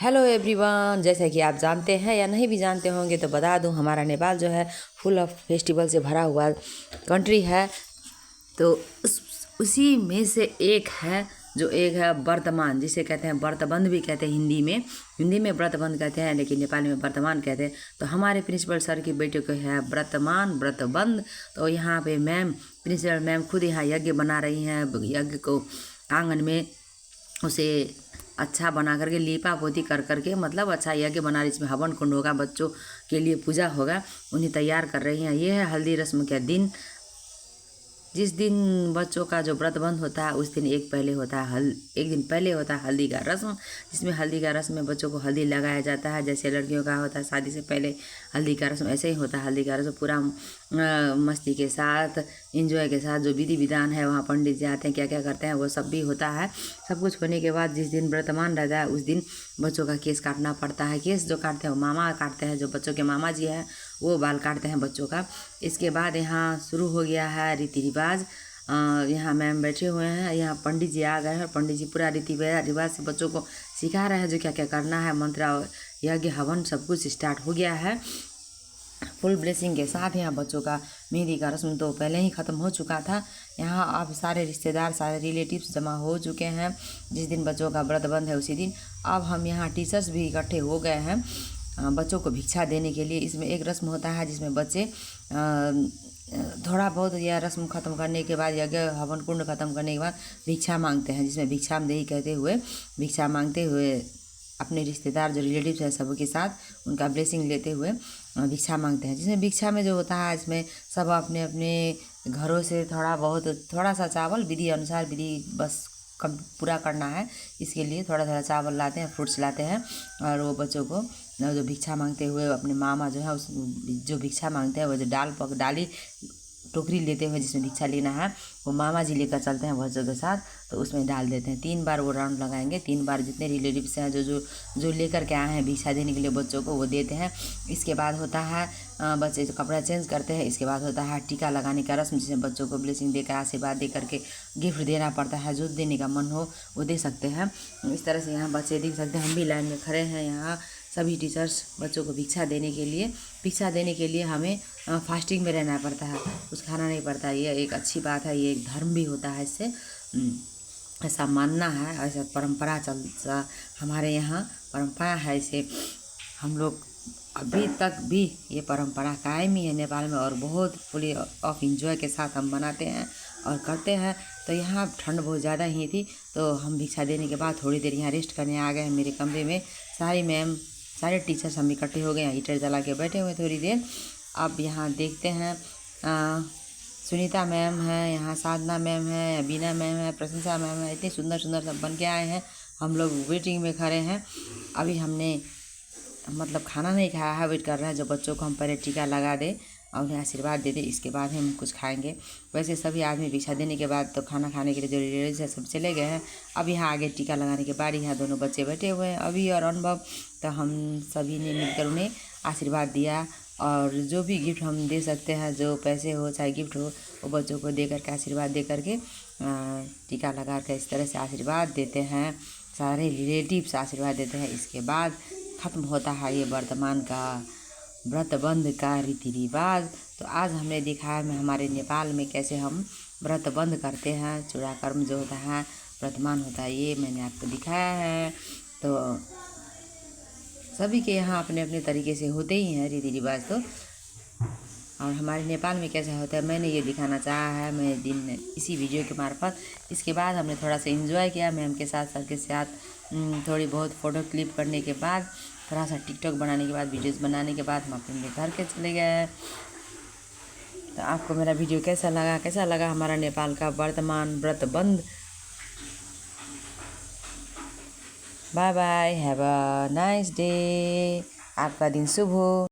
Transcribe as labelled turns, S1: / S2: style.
S1: Hello everyone, जैसा कि आप जानते हैं या नहीं भी जानते होंगे तो बता दूं, हमारा नेपाल जो है फुल ऑफ फेस्टिवल से भरा हुआ कंट्री है। तो उसी में से एक है वर्तमान, जिसे कहते हैं व्रतबंध भी कहते हैं हिंदी में व्रतबंध कहते हैं, लेकिन नेपाली में वर्तमान कहते हैं। तो हमारे प्रिंसिपल सर की बेटे को है व्रतबंध। तो यहाँ पे प्रिंसिपल मैम खुद यहाँ यज्ञ बना रही हैं। यज्ञ को आंगन में उसे अच्छा बना करके लीपा पोती कर करके, मतलब अच्छा यज्ञ बना रही, इसमें हवन कुंड होगा, बच्चों के लिए पूजा होगा, उन्हें तैयार कर रही हैं। ये है हल्दी रस्म का दिन। जिस दिन बच्चों का जो व्रतबंध होता है उस दिन एक दिन पहले होता है हल्दी का रस्म, जिसमें हल्दी का रस्म में बच्चों को हल्दी लगाया जाता है। जैसे लड़कियों का होता है शादी से पहले हल्दी का रस्म, ऐसे ही होता है हल्दी का रस्म। पूरा मस्ती के साथ, एंजॉय के साथ, जो विधि विधान है, वहाँ पंडित जी आते हैं, क्या क्या करते हैं वो सब भी होता है। सब कुछ होने के बाद जिस दिन व्रतमान रहता है उस दिन बच्चों का केस काटना पड़ता है। केस जो काटते हैं वो मामा काटते हैं, जो बच्चों के मामा जी हैं वो बाल काटते हैं बच्चों का। इसके बाद यहाँ शुरू हो गया है रीति रिवाज। यहाँ मैम बैठे हुए हैं, यहाँ पंडित जी आ गए हैं। पंडित जी पूरा रीति रिवाज से बच्चों को सिखा रहे हैं, जो क्या क्या करना है। मंत्र, यज्ञ, हवन सब कुछ स्टार्ट हो गया है फुल ब्लेसिंग के साथ। यहाँ बच्चों का मेहंदी का रस्म तो पहले ही ख़त्म हो चुका था। यहाँ अब सारे रिश्तेदार, सारे रिलेटिव्स जमा हो चुके हैं। जिस दिन बच्चों का व्रतबंध है उसी दिन अब हम यहाँ टीचर्स भी इकट्ठे हो गए हैं बच्चों को भिक्षा देने के लिए। इसमें एक रस्म होता है जिसमें बच्चे थोड़ा बहुत यह रस्म ख़त्म करने के बाद, यज्ञ हवन कुंड ख़त्म करने के बाद भिक्षा मांगते हैं, जिसमें भिक्षामदेही कहते हुए भिक्षा मांगते हुए अपने रिश्तेदार जो रिलेटिव्स हैं सबके साथ उनका ब्लेसिंग लेते हुए भिक्षा मांगते हैं। जिसमें भिक्षा में जो होता है, इसमें सब अपने अपने घरों से थोड़ा सा चावल, विधि अनुसार, विधि बस कम पूरा करना है, इसके लिए थोड़ा थोड़ा चावल लाते हैं, फ्रूट्स लाते हैं। और वो बच्चों को जो भिक्षा मांगते हुए अपने मामा जो है उस जो भिक्षा मांगते हैं वो जो डाली टोकरी लेते हुए जिसमें भिक्षा लेना है वो मामा जी लेकर चलते हैं बच्चों के साथ। तो उसमें डाल देते हैं। 3 बार वो राउंड लगाएंगे। 3 बार जितने रिलेटिव्स हैं जो लेकर के आए हैं भिक्षा देने के लिए बच्चों को, वो देते हैं। इसके बाद होता है बच्चे जो कपड़ा चेंज करते हैं। इसके बाद होता है टीका लगाने का रस्म, जिसमें बच्चों को ब्लेसिंग देकर, आशीर्वाद दे करके गिफ्ट देना पड़ता है। जो देने का मन हो वो दे सकते हैं। इस तरह से यहाँ बच्चे देख सकते हैं। हम भी लाइन में खड़े हैं। यहाँ सभी टीचर्स बच्चों को भिक्षा देने के लिए हमें फास्टिंग में रहना पड़ता है, कुछ खाना नहीं पड़ता। ये एक अच्छी बात है, ये एक धर्म भी होता है। इससे ऐसा मानना है, ऐसा परंपरा चलता हमारे यहाँ परंपरा है। इसे हम लोग अभी तक भी ये परंपरा कायम ही है नेपाल में, और बहुत फुली ऑफ इंजॉय के साथ हम मनाते हैं और करते हैं। तो यहाँ ठंड बहुत ज़्यादा ही थी, तो हम भिक्षा देने के बाद थोड़ी देर यहाँ रेस्ट करने आ गए हैं मेरे कमरे में। सारे टीचर्स हम इकट्ठे हो गए हैं, हीटर जला के बैठे हुए थोड़ी देर। अब यहाँ देखते हैं सुनीता मैम है, यहाँ साधना मैम है, बीना मैम है, प्रशंसा मैम है। इतने सुंदर सुंदर सब बन के आए हैं। हम लोग वेटिंग में खड़े हैं। अभी हमने मतलब खाना नहीं खाया है, वेट कर रहे हैं जो बच्चों को हम पहले टीका लगा दें और उन्हें आशीर्वाद दे दें, इसके बाद हम कुछ खाएंगे। वैसे सभी आदमी भिक्षा देने के बाद तो खाना खाने के लिए जो रिलेटिव्स है सब चले गए हैं। अब यहाँ आगे टीका लगाने के बाद यहाँ दोनों बच्चे बैठे हुए हैं, अभी और अनुभव। तो हम सभी ने मिलकर उन्हें आशीर्वाद दिया, और जो भी गिफ्ट हम दे सकते हैं, जो पैसे हो चाहे गिफ्ट हो, वो बच्चों को दे करके आशीर्वाद दे करके टीका लगा कर इस तरह से आशीर्वाद देते हैं। सारे रिलेटिव्स आशीर्वाद देते हैं। इसके बाद ख़त्म होता है ये वर्तमान का व्रतबंध का रीति रिवाज। तो आज हमने देखा है हमारे नेपाल में कैसे हम व्रतबंध करते हैं। चूड़ा कर्म जो होता है, वर्तमान होता है, ये मैंने आपको दिखाया है। तो सभी के यहाँ अपने अपने तरीके से होते ही हैं रीति रिवाज। तो और हमारे नेपाल में कैसा होता है मैंने ये दिखाना चाहा है मैं दिन इसी वीडियो के मार्फत। इसके बाद हमने थोड़ा सा एंजॉय किया मैम के साथ, सर के साथ। थोड़ी बहुत फ़ोटो क्लिप करने के बाद, थोड़ा सा टिकटॉक बनाने के बाद, वीडियोस बनाने के बाद हम अपने घर के चले गए। तो आपको मेरा वीडियो कैसा लगा हमारा नेपाल का वर्तमान व्रतबंध। Bye bye, have a nice day. आपका दिन शुभ हो।